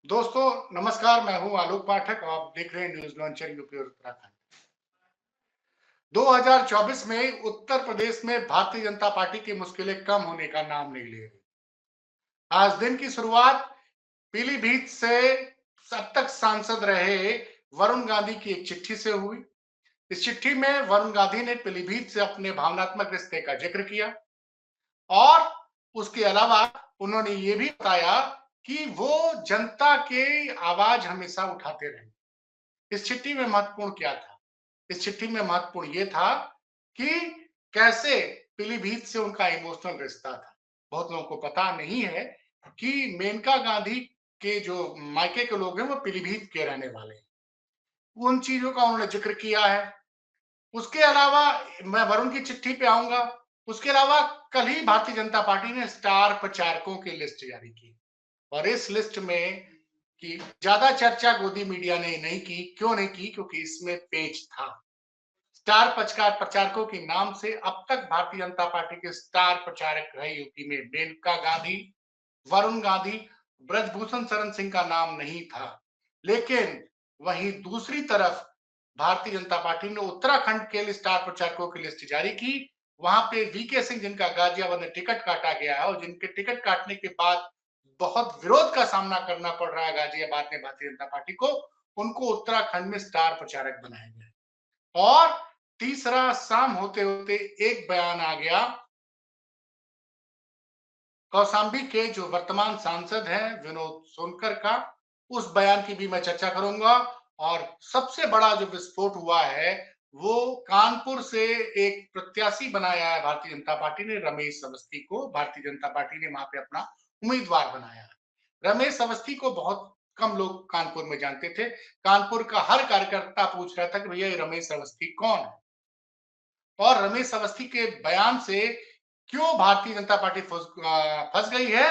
दोस्तों नमस्कार। मैं हूं आलोक पाठक। आप देख रहे हैं न्यूज लॉन्चर यूपी और उत्तराखंड। 2024 में उत्तर प्रदेश में भारतीय जनता पार्टी की मुश्किलें कम होने का नाम नहीं ले रही। आज दिन की शुरुआत पीलीभीत से अब तक सांसद रहे वरुण गांधी की एक चिट्ठी से हुई। इस चिट्ठी में वरुण गांधी ने पीलीभीत से अपने भावनात्मक रिश्ते का जिक्र किया और उसके अलावा उन्होंने ये भी बताया कि वो जनता के आवाज हमेशा उठाते रहे। इस चिट्ठी में महत्वपूर्ण क्या था? इस चिट्ठी में महत्वपूर्ण ये था कि कैसे पीलीभीत से उनका इमोशनल रिश्ता था। बहुत लोगों को पता नहीं है कि मेनका गांधी के जो मायके के लोग हैं वो पीलीभीत के रहने वाले हैं। उन चीजों का उन्होंने जिक्र किया है। उसके अलावा मैं वरुण की चिट्ठी पे आऊंगा। उसके अलावा कल ही भारतीय जनता पार्टी ने स्टार प्रचारकों की लिस्ट जारी की और इस लिस्ट में की ज्यादा चर्चा गोदी मीडिया ने नहीं की। क्यों नहीं की? क्योंकि इसमें पेच था। स्टार प्रचारकों के नाम से अब तक भारतीय जनता पार्टी के स्टार प्रचारक रहे यूपी में मेनका गांधी, वरुण गांधी, ब्रजभूषण शरण सिंह का नाम नहीं था। लेकिन वहीं दूसरी तरफ भारतीय जनता पार्टी ने उत्तराखंड के लिए स्टार प्रचारकों की लिस्ट जारी की। वहां पे वीके सिंह, जिनका गाजियाबाद में टिकट काटा गया है और जिनके टिकट काटने के बाद बहुत विरोध का सामना करना पड़ रहा है गाजियाबाद में भारतीय जनता पार्टी को, उनको उत्तराखंड में स्टार प्रचारक बनाया गया। और तीसरा, शाम होते होते एक बयान आ गया कौशाम्बी के जो वर्तमान सांसद हैं विनोद सोनकर का। उस बयान की भी मैं चर्चा करूंगा। और सबसे बड़ा जो विस्फोट हुआ है वो कानपुर से एक प्रत्याशी बनाया है भारतीय जनता पार्टी ने, रमेश अवस्थी को भारतीय जनता पार्टी ने वहां पे अपना उम्मीदवार बनाया है। रमेश अवस्थी को बहुत कम लोग कानपुर में जानते थे। कानपुर का हर कार्यकर्ता पूछ रहा था कि भैया ये रमेश अवस्थी कौन है। और रमेश अवस्थी के बयान से क्यों भारतीय जनता पार्टी फंस गई है,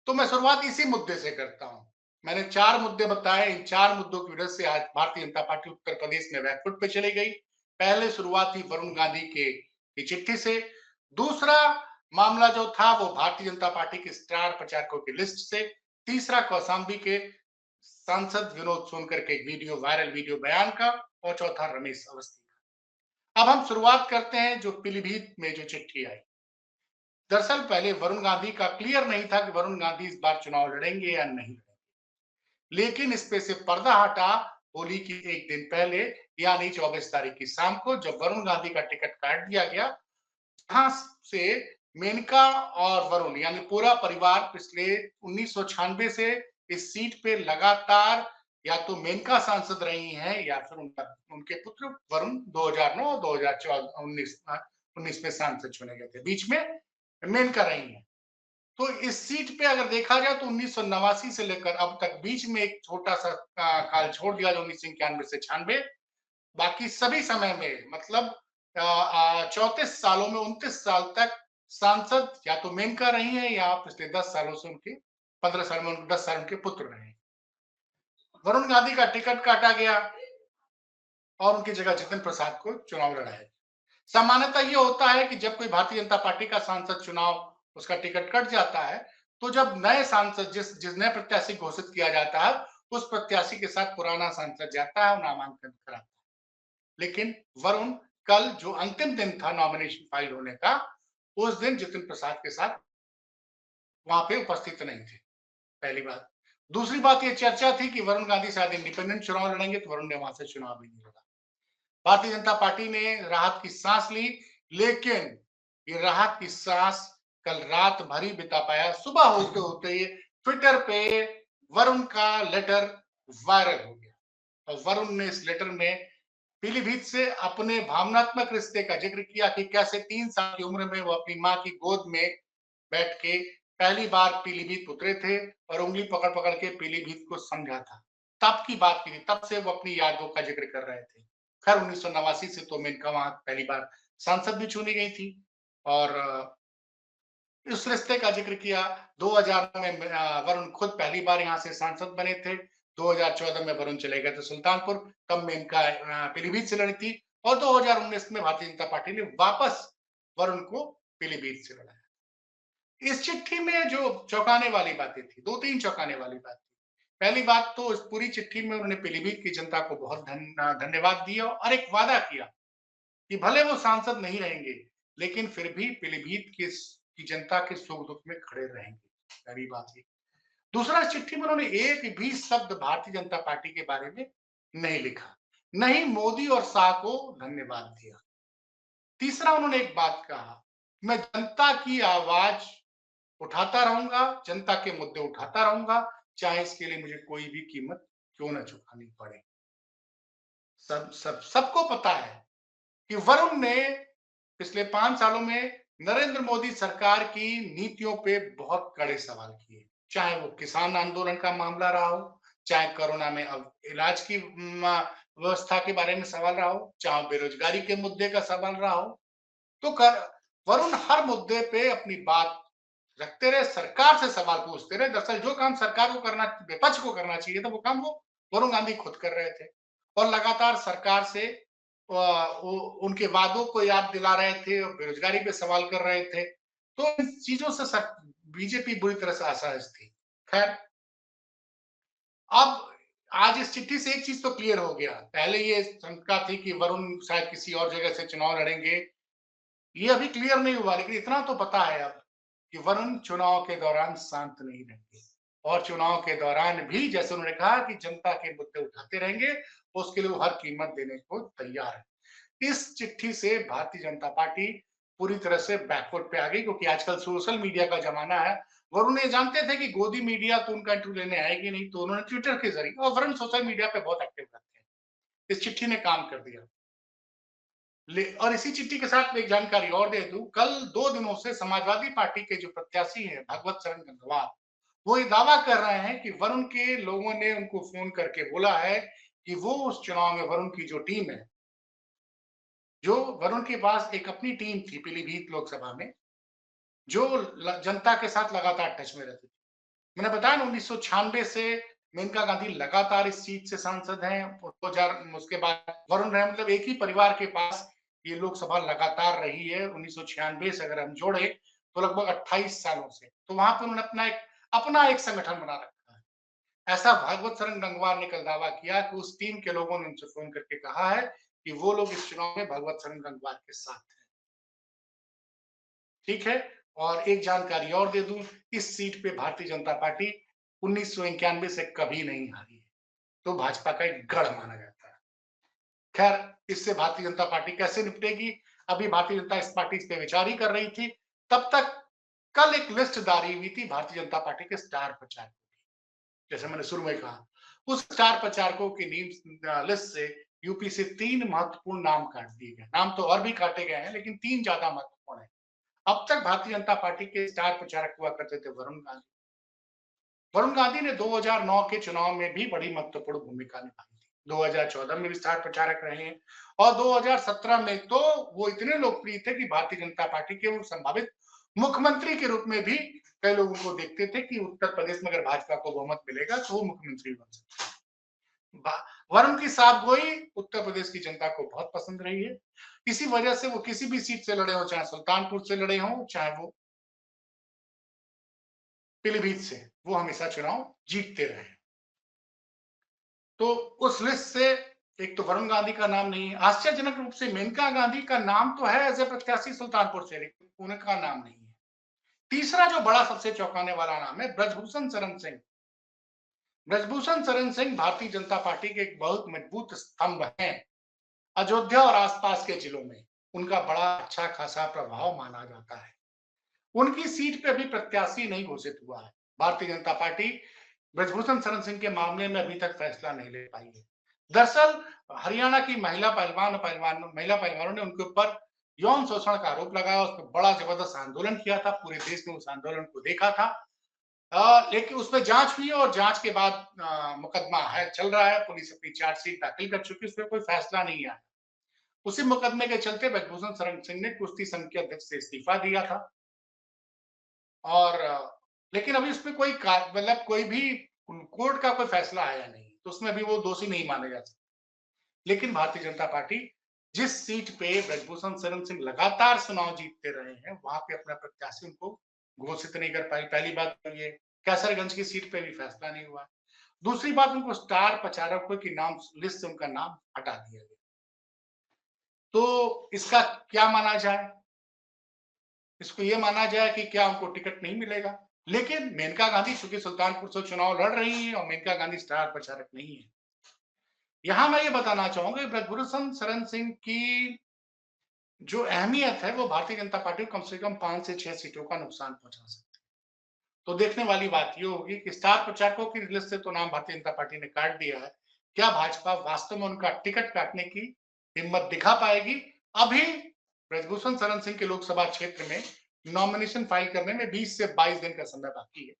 तो मैं शुरुआत इसी मुद्दे से करता हूं। मैंने 4 मुद्दे बताए। इन 4 मुद्दों की वजह से आज भारतीय जनता पार्टी उत्तर प्रदेश में बैकफुट पे चली गई। पहले शुरुआत थी वरुण गांधी के की चिट्ठी से। दूसरा मामला जो था वो भारतीय जनता पार्टी के स्टार प्रचारकों की लिस्ट से। तीसरा कौशाम्बी के सांसद विनोद सोनकर के वीडियो, वायरल वीडियो बयान का। और चौथा रमेश अवस्थी। अब हम शुरुआत करते हैं जो पीलीभीत में जो चिट्ठी आई। दरअसल पहले वरुण गांधी का क्लियर नहीं था कि वरुण गांधी इस बार चुनाव लड़ेंगे या नहीं। लेकिन इस पे से पर्दा हटा होली की एक दिन पहले, यानी 24 तारीख की शाम को, जब वरुण गांधी का टिकट काट दिया गया। जहां से मेनका और वरुण यानी पूरा परिवार पिछले 1996 से इस सीट पे लगातार या तो मेनका सांसद रही हैं या फिर उनका उनके पुत्र वरुण 2009 2014 19 में सांसद चुने गए थे। बीच में मेनका रही हैं। तो इस सीट पे अगर देखा जाए तो 1989 से लेकर अब तक बीच में एक छोटा सा काल छोड़ दिया जो 1991 से 96। बाकी सभी समय में मतलब 34 सालों में 29 साल तक सांसद या तो मेनका रही है या पिछले 10 सालों से उनके 15 साल में 10 साल उनके पुत्र रहे। वरुण गांधी का टिकट काटा गया और उनकी जगह जितिन प्रसाद को चुनाव लड़ाया। सामान्यतः ये होता है कि जब कोई भारतीय जनता पार्टी का सांसद चुनाव उसका टिकट कट जाता है तो जब नए सांसद जिस जिस नए प्रत्याशी घोषित किया जाता है उस प्रत्याशी के साथ पुराना सांसद जाता है और नामांकन कराता है। लेकिन वरुण कल जो अंतिम दिन था नॉमिनेशन फाइल होने का, उस दिन जितिन प्रसाद के साथ वहां पे उपस्थित नहीं थे। पहली बात। दूसरी बात ये चर्चा थी कि वरुण गांधी शायद इंडिपेंडेंट चुनाव लड़ेंगे तो वरुण ने वहां से चुनाव भी नहीं लड़ा। भारतीय जनता पार्टी ने राहत की सांस ली। लेकिन ये राहत की सांस कल रात भर ही बिता पाया। सुबह होते होते ही ट्विटर पे वरुण का लेटर वायरल हो गया और वरुण ने इस लेटर में पीलीभीत से अपने भावनात्मक रिश्ते का जिक्र किया कि कैसे 3 साल की उम्र में वो अपनी माँ की गोद में बैठ के पहली बार पीलीभीत उतरे थे और उंगली पकड़ पकड़ के पीलीभीत को समझा था। तब की बात की थी, तब से वो अपनी यादों का जिक्र कर रहे थे। खैर 1989 से तो मेनका वहां पहली बार सांसद भी चुनी गई थी और इस रिश्ते का जिक्र किया। 2000 में वरुण खुद पहली बार यहाँ से सांसद बने थे। 2014 में वरुण चले गए थे सुल्तानपुर। तब मेनका पीलीभीत से लड़ी थी और 2019 में भारतीय जनता पार्टी ने वापस वरुण को पीलीभीत से लड़ाया। इस चिट्ठी में जो चौंकाने वाली बातें थी, 2-3 चौंकाने वाली बात थी। पहली बात तो इस पूरी चिट्ठी में उन्होंने पीलीभीत की जनता को बहुत धन्यवाद दिया और एक वादा किया कि भले वो सांसद नहीं रहेंगे, लेकिन फिर भी पीलीभीत की जनता के सुख-दुख में खड़े रहेंगे। पहली बात ये। दूसरा, इस चिट्ठी में उन्होंने एक भी शब्द भारतीय जनता पार्टी के बारे में नहीं लिखा। न ही मोदी और शाह को धन्यवाद दिया। तीसरा, उन्होंने एक बात कहा, मैं जनता की आवाज उठाता रहूँगा, जनता के मुद्दे उठाता रहूँगा, चाहे इसके लिए मुझे कोई भी कीमत क्यों ना चुकानी पड़े। सबको पता है कि वरुण ने पिछले 5 सालों में नरेंद्र मोदी सरकार की नीतियों पे बहुत कड़े सवाल किए। चाहे वो किसान आंदोलन का मामला रहा हो, चाहे कोरोना में अब इलाज की व्यवस्था के बारे में सवाल रहा हो, चाहे बेरोजगारी के मुद्दे का सवाल रहा हो, तो कर वरुण हर मुद्दे पे अपनी बात रखते रहे, सरकार से सवाल पूछते रहे। दरअसल जो काम सरकार को करना, विपक्ष को करना चाहिए था, वो काम वो वरुण गांधी खुद कर रहे थे और लगातार सरकार से उनके वादों को याद दिला रहे थे और बेरोजगारी पे सवाल कर रहे थे। तो इन चीजों से बीजेपी बुरी तरह से असहज थी। खैर, अब आज इस चिट्ठी से एक चीज तो क्लियर हो गया। पहले ये शंका थी कि वरुण शायद किसी और जगह से चुनाव लड़ेंगे, ये अभी क्लियर नहीं हुआ, लेकिन इतना तो पता है अब कि वरुण चुनाव के दौरान शांत नहीं रहेंगे और चुनाव के दौरान भी जैसे उन्होंने कहा कि जनता के मुद्दे उठाते रहेंगे, उसके लिए वो हर कीमत देने को तैयार है। इस चिट्ठी से भारतीय जनता पार्टी पूरी तरह से बैकवर्ड पे आ गई, क्योंकि आजकल सोशल मीडिया का जमाना है। वरुण ये जानते थे कि गोदी मीडिया तो उनका इंटरव्यू लेने आएगी नहीं, तो उन्होंने ट्विटर के जरिए, और वरुण सोशल मीडिया पे बहुत एक्टिव रहते हैं, इस चिट्ठी ने काम कर दिया। और इसी चिट्ठी के साथ मैं एक जानकारी और दे दूं, कल 2 दिनों से समाजवादी पार्टी के जो प्रत्याशी हैं भगवत शरण गंगवार, वो ये दावा कर रहे हैं कि वरुण के लोगों ने उनको फोन करके बोला है कि वो उस चुनाव में वरुण की जो टीम है, जो वरुण के पास एक अपनी टीम थी पीलीभीत लोकसभा में, जो जनता के साथ लगातार टच में रहती थी। मैंने बताया ना, 1996 से मेनका गांधी लगातार इस सीट से सांसद हैं। 2000 उसके बाद वरुण रहे, मतलब एक ही परिवार के पास ये लोकसभा लगातार रही है। 1996 से अगर हम जोड़े तो लगभग 28 सालों से। तो वहां पे उन्होंने अपना एक संगठन बना रखा है। ऐसा भागवत शरण गंगवार ने कल दावा किया कि उस टीम के लोगों ने उनसे फोन करके कहा है कि वो लोग इस चुनाव में भगवत शरण गंगवार के साथ हैं। ठीक है। और एक जानकारी और दे दूं, इस सीट पे भारतीय जनता पार्टी 1991 से कभी नहीं हारी है, तो भाजपा का एक गढ़ माना जाता है। खैर, इससे भारतीय जनता पार्टी कैसे निपटेगी, अभी भारतीय जनता इस पार्टी इस पे विचार ही कर रही थी। तब तक कल एक लिस्ट जारी हुई थी भारतीय जनता पार्टी के स्टार प्रचारकों की। जैसे मैंने शुरू में कहा, उस स्टार प्रचारकों की लिस्ट से यूपी से 3 महत्वपूर्ण नाम काट दिए गए। नाम तो और भी काटे गए हैं, लेकिन 3 ज्यादा महत्वपूर्ण है। अब तक भारतीय जनता पार्टी के स्टार प्रचारक हुआ करते थे वरुण गांधी। वरुण गांधी ने 2009 के चुनाव में भी बड़ी महत्वपूर्ण भूमिका निभाई थी। 2014 में भी स्टार प्रचारक रहे हैं और 2017 में तो वो इतने लोकप्रिय थे कि भारतीय जनता पार्टी के वो संभावित मुख्यमंत्री के रूप में भी कई लोग उनको देखते थे कि उत्तर प्रदेश में अगर भाजपा को बहुमत मिलेगा तो वो मुख्यमंत्री बन सकते हैं। वरुण की साफगोई उत्तर प्रदेश की जनता को बहुत पसंद रही है। इसी वजह से वो किसी भी सीट से लड़े हो, चाहे सुल्तानपुर से लड़े हों, चाहे वो पीलीभीत से, वो हमेशा चुनाव जीतते रहे। तो उस लिस्ट से एक तो वरुण गांधी का नाम नहीं है। आश्चर्यजनक रूप से मेनका गांधी का नाम तो है एज ए प्रत्याशी सुल्तानपुर से, लेकिन उनका नाम नहीं है। तीसरा जो बड़ा सबसे चौंकाने वाला नाम है ब्रजभूषण शरण सिंह। ब्रजभूषण शरण सिंह भारतीय जनता पार्टी के एक बहुत मजबूत स्तंभ हैं। अयोध्या और आसपास के जिलों में उनका बड़ा अच्छा खासा प्रभाव माना जाता है। उनकी सीट पे अभी प्रत्याशी नहीं घोषित हुआ है। भारतीय जनता पार्टी ब्रजभूषण शरण सिंह के मामले में अभी तक फैसला नहीं ले पाई है। दरअसल हरियाणा की महिला पहलवानों ने उनके ऊपर यौन शोषण का आरोप लगाया, उस पर बड़ा जबरदस्त आंदोलन किया था, पूरे देश ने उस आंदोलन को देखा था। लेकिन उसमें जांच हुई और जांच के बाद मुकदमा है चल रहा है, पुलिस अपनी चार्जशीट दाखिल कर चुकी है, उसमें कोई फैसला नहीं आया। उसी मुकदमे के चलते ब्रजभूषण शरण सिंह ने कुश्ती संघ के अध्यक्ष से इस्तीफा दिया था और लेकिन अभी उसमें कोई मतलब कोई भी कोर्ट का कोई फैसला आया नहीं, तो उसमें भी वो दोषी नहीं माने जा सकते। लेकिन भारतीय जनता पार्टी जिस सीट पे ब्रजभूषण शरण सिंह लगातार चुनाव जीतते रहे हैं, वहां पे अपना प्रत्याशी उनको घोषित नहीं कर पाई। पहली बात तो ये, कैसरगंज की सीट पे भी फैसला नहीं हुआ। दूसरी बात, उनको स्टार प्रचारकों की नाम लिस्ट से उनका नाम हटा दिया गया। तो इसका क्या माना जाए? इसको ये माना जाए कि क्या उनको टिकट नहीं मिलेगा? लेकिन मेनका गांधी चूंकि सुल्तानपुर से चुनाव लड़ रही हैं और मेनका गांधी स्टार प्रचारक नहीं है। यहां मैं ये बताना चाहूंगा, ब्रजभूषण शरण सिंह की जो अहमियत है वो भारतीय जनता पार्टी को कम से कम 5 से 6 सीटों का नुकसान पहुंचा सकती है। तो देखने वाली बात ये होगी कि स्टार प्रचारकों की लिस्ट से तो नाम भारतीय जनता पार्टी ने काट दिया है, क्या भाजपा वास्तव में उनका टिकट काटने की हिम्मत दिखा पाएगी? अभी ब्रजभूषण शरण सिंह के लोकसभा क्षेत्र में नॉमिनेशन फाइल करने में 20 से 22 दिन का समय बाकी है।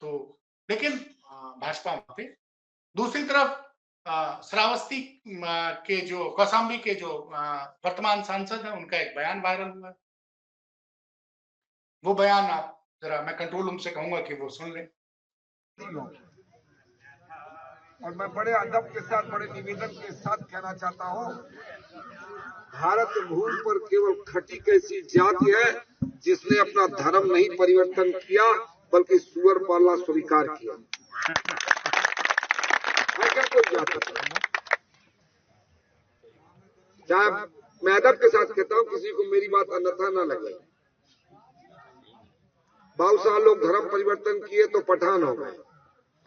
तो लेकिन भाजपा वहां पे, दूसरी तरफ श्रावस्ती के जो कौशाम्बी के जो वर्तमान सांसद हैं, उनका एक बयान वायरल हुआ है। वो बयान आप जरा, मैं कंट्रोल रूम से कहूंगा कि वो सुन लें। और मैं बड़े अदब के साथ, बड़े निवेदन के साथ कहना चाहता हूं, भारत भूमि पर केवल खटिक ऐसी जाति है जिसने अपना धर्म नहीं परिवर्तन किया बल्कि सुअर पालना स्वीकार किया। क्या कोई जाति, चाहे मैं अदब के साथ कहता हूं, किसी को मेरी बात अन्यथा ना लगे। बहुत सारे लोग धर्म परिवर्तन किए तो पठान हो गए,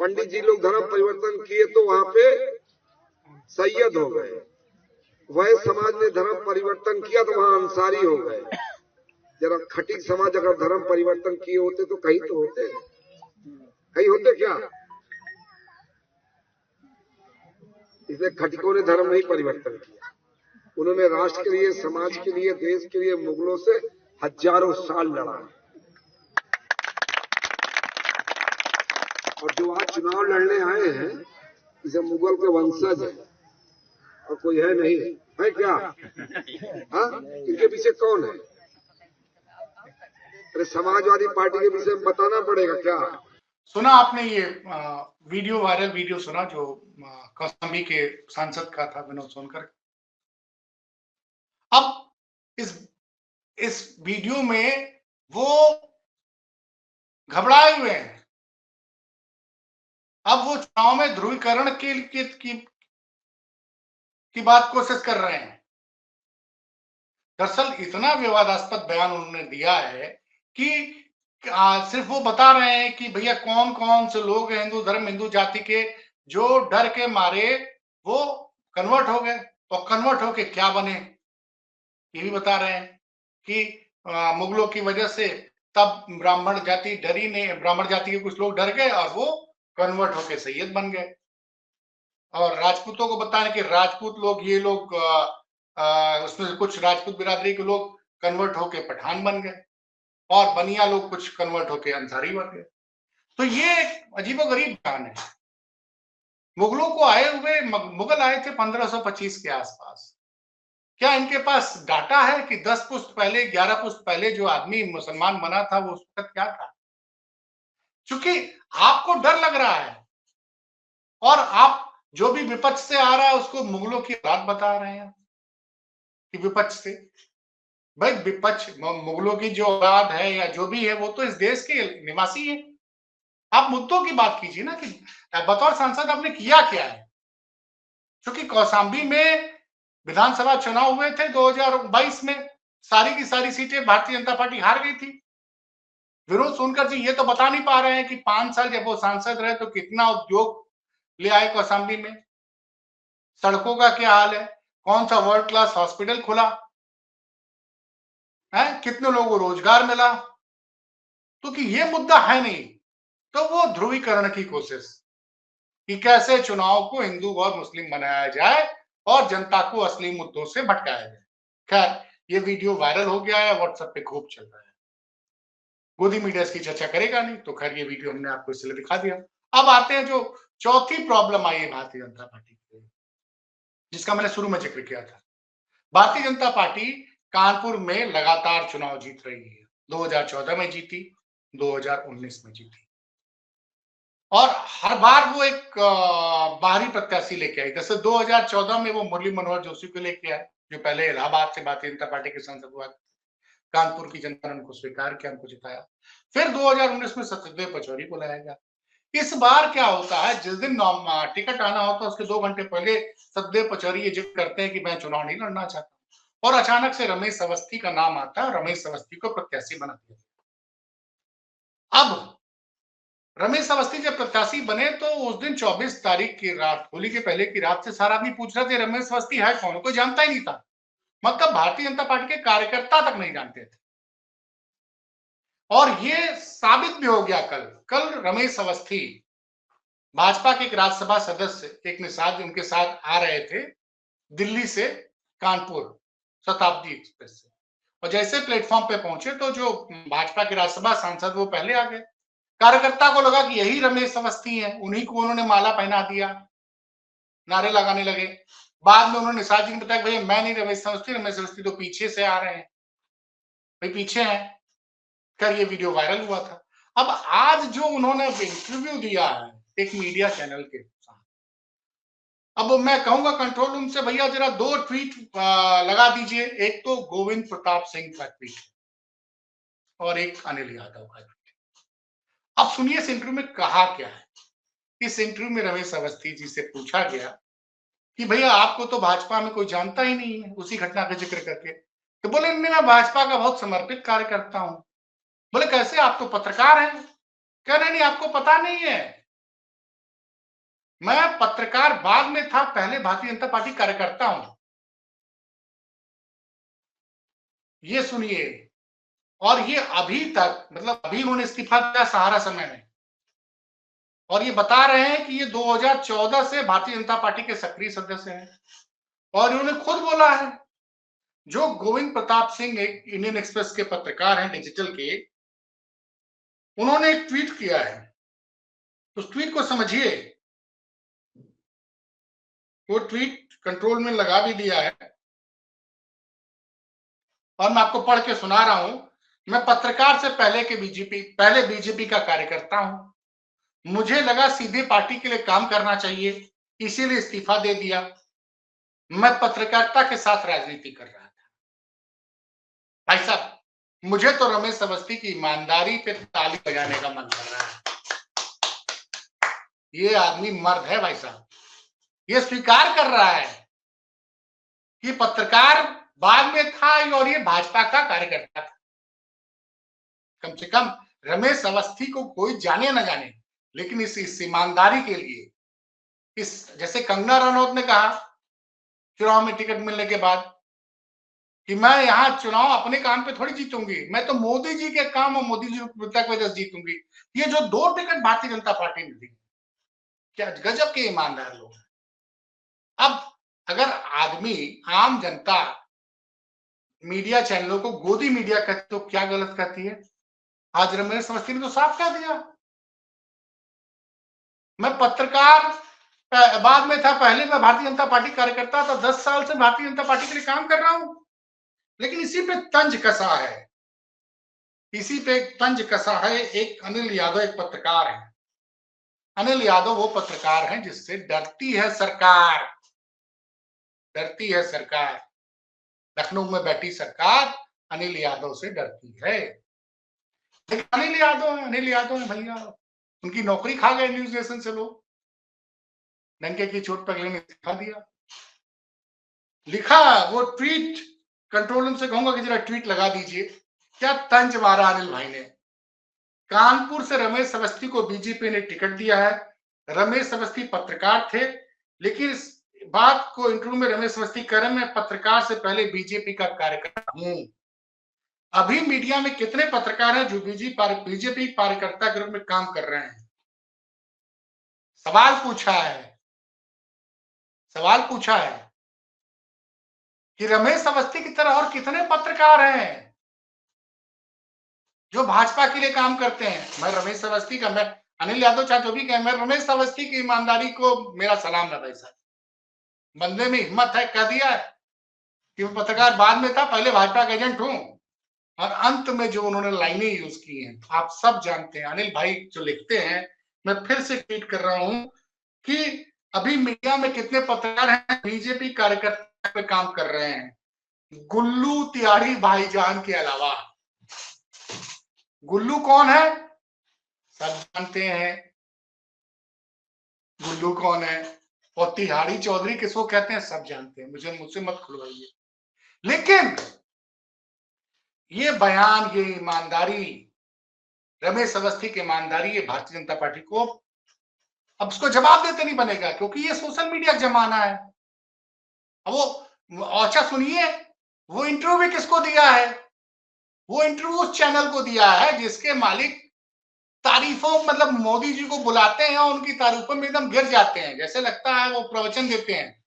पंडित जी लोग धर्म परिवर्तन किए तो वहां पे सैयद हो गए, वह समाज ने धर्म परिवर्तन किया तो वहां अंसारी हो गए। जरा खटिक समाज अगर धर्म परिवर्तन किए होते तो कहीं तो होते, कहीं होते क्या? इसलिए खटिकों ने धर्म नहीं परिवर्तन किया, उन्होंने राष्ट्र के लिए, समाज के लिए, देश के लिए मुगलों से हजारों साल लड़ा। और जो आज चुनाव लड़ने आए हैं, इसे मुगल के वंशज है और कोई है नहीं, है क्या? हाँ, इनके पीछे कौन है? अरे समाजवादी पार्टी के पीछे बताना पड़ेगा क्या? सुना आपने ये वीडियो, वायरल वीडियो सुना जो कौशाम्बी के सांसद का था, विनोद सोनकर। अब इस वीडियो में वो घबराए हुए हैं। अब वो चुनाव में ध्रुवीकरण की बात कोशिश कर रहे हैं। दरअसल इतना विवादास्पद बयान उन्होंने दिया है कि सिर्फ वो बता रहे हैं कि भैया कौन कौन से लोग हैं हिंदू धर्म, हिंदू जाति के, जो डर के मारे वो कन्वर्ट हो गए, और कन्वर्ट होके क्या बने ये भी बता रहे हैं कि मुगलों की वजह से तब ब्राह्मण जाति डरी नहीं, ब्राह्मण जाति के कुछ लोग डर गए और वो कन्वर्ट होके सैयद बन गए। और राजपूतों को बताने कि राजपूत लोग, ये लोग उसमें कुछ राजपूत बिरादरी के लोग कन्वर्ट होके पठान बन गए, और बनिया लोग कुछ कन्वर्ट होके अंसारी बन गए। तो ये एक अजीबोगरीब बयान है। मुगलों को आए हुए, मुगल आए थे 1525 के आसपास। क्या इनके पास डाटा है कि 10 पुश्त पहले, 11 पुश्त पहले जो आदमी मुसलमान बना था वो उस वक्त क्या था? क्योंकि आपको डर लग रहा है और आप जो भी विपक्ष से आ रहा है उसको मुगलों की औलाद बता रहे हैं कि विपक्ष से। भाई विपक्ष, मुगलों की जो औलाद है या जो भी है वो तो इस देश के निवासी है। आप मुद्दों की बात कीजिए ना कि बतौर सांसद आपने किया क्या है। क्योंकि कौशाम्बी में विधानसभा चुनाव हुए थे 2022 में, सारी की सारी सीटें भारतीय जनता पार्टी हार गई थी। विनोद सोनकर जी ये तो बता नहीं पा रहे हैं कि 5 साल जब वो सांसद रहे तो कितना उद्योग ले आए कौशाम्बी में, सड़कों का क्या हाल है, कौन सा वर्ल्ड क्लास हॉस्पिटल खुला है, कितने लोगों को रोजगार मिला। तो कि ये मुद्दा है नहीं, तो वो ध्रुवीकरण की कोशिश कि कैसे चुनाव को हिंदू और मुस्लिम बनाया जाए और जनता को असली मुद्दों से भटकाया जाए। खैर, ये वीडियो वायरल हो गया है, व्हाट्सएप पे खूब चल रहा है। गोदी मीडिया इसकी चर्चा करेगा नहीं, तो खैर ये वीडियो हमने आपको इसलिए दिखा दिया। अब आते हैं जो चौथी प्रॉब्लम आई है भारतीय जनता पार्टी की, जिसका मैंने शुरू में जिक्र किया था। भारतीय जनता पार्टी कानपुर में लगातार चुनाव जीत रही है। 2014 में जीती, 2019 में जीती, और हर बार वो एक बाहरी प्रत्याशी लेके आई। जैसे 2014 में वो मुरली मनोहर जोशी को लेके आए, जो पहले इलाहाबाद से भारतीय जनता पार्टी के सांसद हुआ। कानपुर की जनता ने उनको स्वीकार किया, उनको जिताया। फिर 2019 में सत्यदेव पचौरी को लाया गया। इस बार क्या होता है, जिस दिन टिकट आना होता है उसके 2 घंटे पहले सद्दे पचौरी ये जिद करते हैं कि मैं चुनाव नहीं लड़ना चाहता, और अचानक से रमेश अवस्थी का नाम आता है, रमेश अवस्थी को प्रत्याशी बना दिया। अब रमेश अवस्थी जब प्रत्याशी बने तो उस दिन 24 तारीख की रात, होली के पहले की रात से सारा आदमी पूछ रहे थे रमेश अवस्थी है कौन, कोई जानता ही नहीं था। मतलब भारतीय जनता पार्टी के कार्यकर्ता तक नहीं जानते थे। और ये साबित भी हो गया कल रमेश अवस्थी भाजपा के एक राज्यसभा सदस्य एक निषाद उनके साथ आ रहे थे दिल्ली से कानपुर शताब्दी एक्सप्रेस से, और जैसे प्लेटफॉर्म पे पहुंचे तो जो भाजपा के राज्यसभा सांसद वो पहले आ गए। कार्यकर्ता को लगा कि यही रमेश अवस्थी है, उन्हीं को उन्होंने माला पहना दिया, नारे लगाने लगे। बाद में उन्होंने निषाद जी ने बताया भैया मैं नहीं रमेश अवस्थी तो पीछे से आ रहे हैं, भाई पीछे हैं, कर ये वीडियो वायरल हुआ था। अब आज जो उन्होंने इंटरव्यू दिया है एक मीडिया चैनल के साथ, अब मैं कहूंगा कंट्रोल रूम से भैया जरा 2 ट्वीट लगा दीजिए, एक तो गोविंद प्रताप सिंह का ट्वीट और एक अनिल यादव का ट्वीट। अब सुनिए इस इंटरव्यू में कहा क्या है। इस इंटरव्यू में रमेश अवस्थी जी से पूछा गया कि भैया आपको तो भाजपा में कोई जानता ही नहीं है, उसी घटना का जिक्र करके, तो बोले मैं भाजपा का बहुत समर्पित कार्यकर्ता हूं। बोले कैसे, आप तो पत्रकार हैं। कह रहे नहीं आपको पता नहीं है, मैं पत्रकार बाद में था, पहले भारतीय जनता पार्टी कार्यकर्ता हूं। ये सुनिए, और ये अभी तक मतलब अभी उन्होंने इस्तीफा दिया सहारा समय में, और ये बता रहे हैं कि ये 2014 से भारतीय जनता पार्टी के सक्रिय सदस्य हैं। और इन्होंने खुद बोला है, जो गोविंद प्रताप सिंह एक इंडियन एक्सप्रेस के पत्रकार हैं डिजिटल के, उन्होंने एक ट्वीट किया है, उस ट्वीट को समझिए। वो ट्वीट कंट्रोल में लगा भी दिया है और मैं आपको पढ़ के सुना रहा हूं। मैं पत्रकार से पहले बीजेपी का कार्यकर्ता हूं। मुझे लगा सीधे पार्टी के लिए काम करना चाहिए, इसीलिए इस्तीफा दे दिया। मैं पत्रकारिता के साथ राजनीति कर रहा था। भाई साहब, मुझे तो रमेश अवस्थी की ईमानदारी पे ताली बजाने का मन कर रहा है। ये आदमी मर्द है भाई साहब, ये स्वीकार कर रहा है कि पत्रकार बाद में था और ये भाजपा का कार्यकर्ता था। कम से कम रमेश अवस्थी को कोई जाने ना जाने, लेकिन इस ईमानदारी के लिए, इस जैसे कंगना रनौत ने कहा चुनाव में टिकट मिलने के बाद कि मैं यहाँ चुनाव अपने काम पे थोड़ी जीतूंगी, मैं तो मोदी जी के काम और मोदी जी की वजह से जीतूंगी। ये जो 2 टिकट भारतीय जनता पार्टी ने दी, क्या गजब के ईमानदार लोग हैं। अब अगर आदमी आम जनता मीडिया चैनलों को गोदी मीडिया कहती तो क्या गलत कहती है। आज रमेश अवस्थी ने तो साफ कह दिया, मैं पत्रकार बाद में था, पहले मैं भारतीय जनता पार्टी कार्यकर्ता था, 10 साल से भारतीय जनता पार्टी के लिए काम कर रहा हूं। लेकिन इसी पे तंज कसा है, इसी पे तंज कसा है एक अनिल यादव, एक पत्रकार है। अनिल यादव वो पत्रकार हैं जिससे डरती है सरकार, डरती है सरकार। लखनऊ में बैठी सरकार अनिल यादव से डरती है। लेकिन अनिल यादव है भैया, उनकी नौकरी खा गए न्यूज नेशन से लोग, डंके की चोट पर अगले ने दिखा दिया। लिखा वो ट्वीट, कंट्रोल रूम से कहूंगा कि जरा ट्वीट लगा दीजिए, क्या तंज मारा अनिल भाई ने। कानपुर से रमेश अवस्थी को बीजेपी ने टिकट दिया है। रमेश अवस्थी पत्रकार थे, लेकिन इस बात को इंटरव्यू में रमेश अवस्थी कह रहे मैं पत्रकार से पहले बीजेपी का कार्यकर्ता हूं। अभी मीडिया में कितने पत्रकार हैं जो बीजेपी कार्यकर्ता के रूप में काम कर रहे हैं। सवाल पूछा है कि रमेश अवस्थी की तरह और कितने पत्रकार हैं जो भाजपा के लिए काम करते हैं। मैं रमेश अवस्थी का, मैं अनिल यादव चाहे जो भी कहे, मैं रमेश अवस्थी की ईमानदारी को मेरा सलाम है भाई साहब। बंदे में हिम्मत है, कह दिया है कि वो पत्रकार बाद में था, पहले भाजपा का एजेंट हूं। और अंत में जो उन्होंने लाइनें यूज की हैं आप सब जानते हैं। अनिल भाई जो लिखते हैं, मैं फिर से ट्वीट कर रहा हूं कि अभी मीडिया में कितने पत्रकार हैं बीजेपी कार्यकर्ता पे काम कर रहे हैं, गुल्लू तिवारी भाईजान के अलावा। गुल्लू कौन है सब जानते हैं, गुल्लू कौन है और तिहाड़ी चौधरी किसको कहते हैं सब जानते हैं, मुझसे मत खुलवाइए। लेकिन ये बयान, ये ईमानदारी, रमेश अवस्थी की ईमानदारी, ये भारतीय जनता पार्टी को अब उसको जवाब देते नहीं बनेगा, क्योंकि ये सोशल मीडिया का जमाना है। अब वो अच्छा सुनिए, वो इंटरव्यू भी किसको दिया है? वो इंटरव्यू उस चैनल को दिया है जिसके मालिक तारीफों, मतलब मोदी जी को बुलाते हैं और उनकी तारीफों में एकदम गिर जाते हैं, जैसे लगता है वो प्रवचन देते हैं।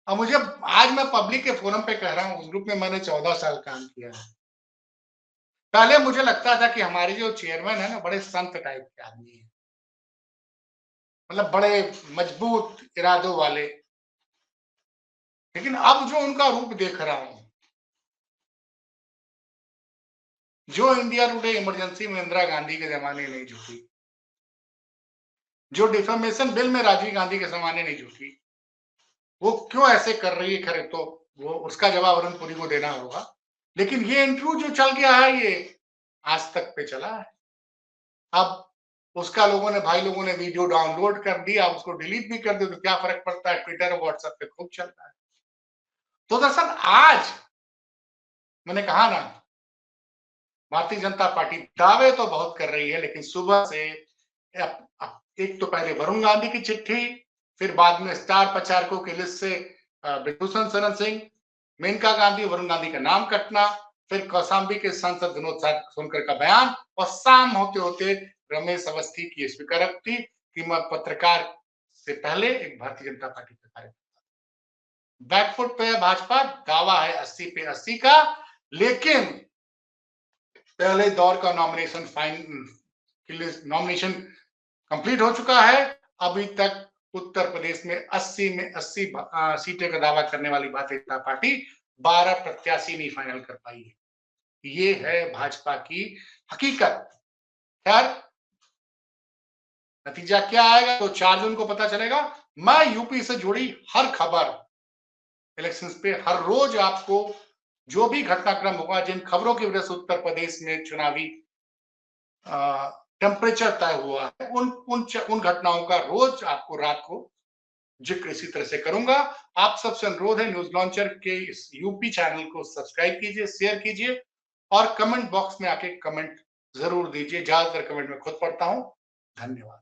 और मुझे आज मैं पब्लिक के फोरम पे कह रहा हूं, उस ग्रुप में मैंने 14 साल काम किया है। पहले मुझे लगता था कि हमारे जो चेयरमैन है ना, बड़े संत टाइप के आदमी है, मतलब बड़े मजबूत इरादों वाले। लेकिन अब जो उनका रूप देख रहा हूं, जो इंडिया टुडे इमरजेंसी में इंदिरा गांधी के जमाने नहीं झुकी, जो डिफेमेशन बिल में राजीव गांधी के जमाने नहीं झुकी, वो क्यों ऐसे कर रही है? खरे तो वो उसका जवाब अरुणपुरी को देना होगा। लेकिन ये इंटरव्यू जो चल गया है, ये आज तक पे चला है। अब उसका लोगों ने वीडियो डाउनलोड कर दिया, उसको डिलीट भी कर दे तो क्या फर्क पड़ता है? ट्विटर और व्हाट्सएप पे खूब चलता है। तो दरअसल आज मैंने कहा ना, भारतीय जनता पार्टी दावे तो बहुत कर रही है, लेकिन सुबह से एक तो पहले वरुण गांधी की चिट्ठी, फिर बाद में स्टार प्रचारकों की लिस्ट से विभूषण शरण सिंह, मेनका गांधी, वरुण गांधी का नाम कटना, फिर कौशाम्बी के सांसद विनोद सोनकर का बयान, और शाम होते होते रमेश अवस्थी की स्वीकारोक्ति कि मैं पत्रकार से पहले एक भारतीय जनता पार्टी का कार्यकर्ता। बैकफुट पे है भाजपा, दावा है 80 पे 80 का, लेकिन पहले दौर का नॉमिनेशन कंप्लीट हो चुका है। अभी तक उत्तर प्रदेश में 80 में 80 सीटें का दावा करने वाली भारतीय जनता पार्टी 12 प्रत्याशी नहीं फाइनल कर पाई है। ये है भाजपा की हकीकत। खैर, नतीजा क्या आएगा तो 4 जून को पता चलेगा। मैं यूपी से जुड़ी हर खबर इलेक्शंस पे हर रोज आपको जो भी घटनाक्रम होगा, जिन खबरों की वजह से उत्तर प्रदेश में चुनावी टेम्परेचर तय हुआ है, उन घटनाओं का रोज आपको रात को जिक्र इसी तरह से करूंगा। आप सबसे अनुरोध है, न्यूज लॉन्चर के इस यूपी चैनल को सब्सक्राइब कीजिए, शेयर कीजिए और कमेंट बॉक्स में आके कमेंट जरूर दीजिए। ज्यादातर कमेंट मैं खुद पढ़ता हूं। धन्यवाद।